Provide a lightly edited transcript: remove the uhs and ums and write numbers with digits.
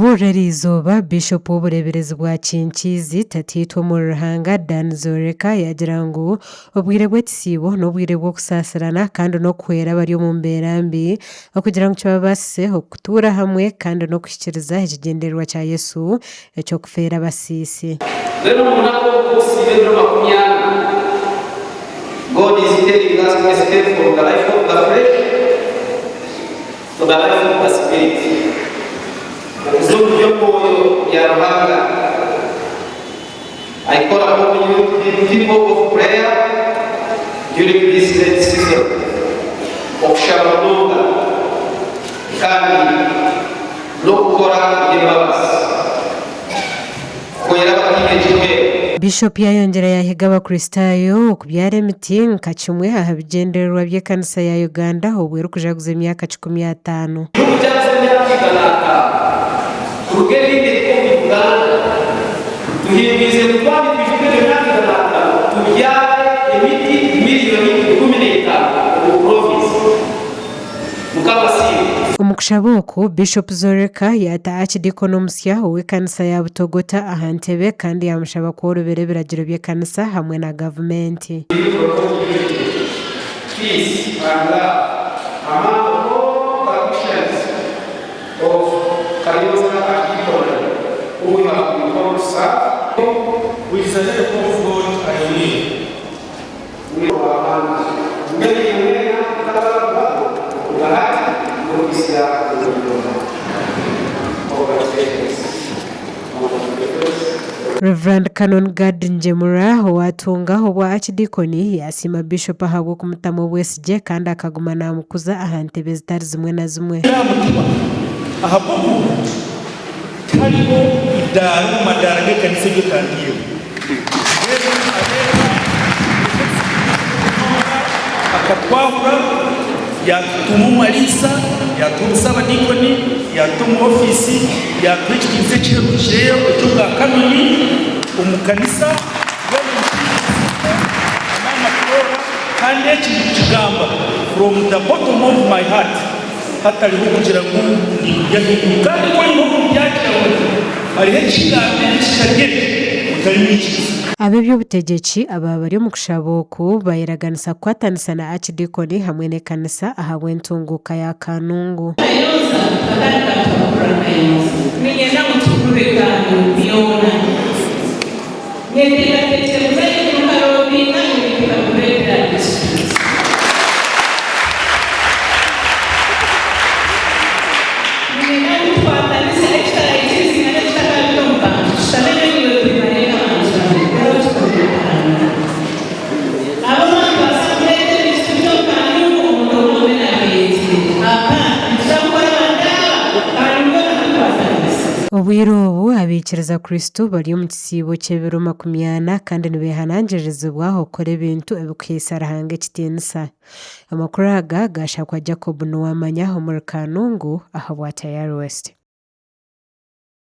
Okuburira izuba Bishop w'ubureberezi bwa Kinkizi Tatito mu Ruhanga Dan Zoreka yagira ngo obwire bw'ekisiibo n'obwire bw'okusaasirana kandi n'okuhwera bari omu mbeera mbi okugira ngu kibabase okutuura hamwe kandi n'okuhikiriza ekigendererwa kya Yesu eky'okufeera abasiisi. Lero mu lunaku olw'okusiiba ebiro 40 God is telling us to escape from the life of the flesh to the life of the spirit. I call upon you to be people of prayer during this late season of Shabbat kandi no gukora imbabazi kwera bakigejeje. Bishop yayongera yahiga abakristaayo okubyara emiti nka kimwe aha bigendererwa by'ekkanisa ya Uganda obwera okujaguza emyaka 15. Tuhimbize kubandi tujike emyaka 5 tubyare emiti miliyoni 15 mu province mukabasiyo. Omukushaba oku Bishop Zoreka yata Archdeacon omusya ow'ekkanisa ya Butogota aha ntebe kandi yamushaba kworobera ebiragiro by'ekkanisa hamwe na gavumenti. Peace and love among all Christians of Kayonza Archdiocese who have been called to serve. With the help of God, I will. Reverend Canon Gad Njemura owatunga obwa Archdeacon yasima Bishop ahabwa okumutamu obwesigye kandi akaguma namukuza aha ntebe zitari zimwe na zimwe. Hariho idara mu madara g'ekkanisa gyotangiye akatwahura yatuma umalisa yatuma usabadikoni yatuma ofisi yatuma ekitiinisa ekiherukireyo ekyobwa kanoni omukanisa n'amatora kandi ekintu kigamba from the bottom of my heart hatariho kugira ngo yahinduka kandi ko byakiraho hariho ikigambo kitagere utari mwikiza. Ab'eby'obutegeki aba bari omu kushaba oku bayeraganisa kukwatanisa na Archdeacon hamwe n'ekkanisa ahabwa entunguuka ya Kanungu. Obwire obu abiikiriza Kristo bari omu kisiibo ky'ebiro 40 kandi nibeehanangirizibwa okukora ebintu ebikuhiisa Ruhanga ekitiinisa. Amakuru aga gashakwa Jacob Nuwamanya omu Kanungu aha bwa Tayari West.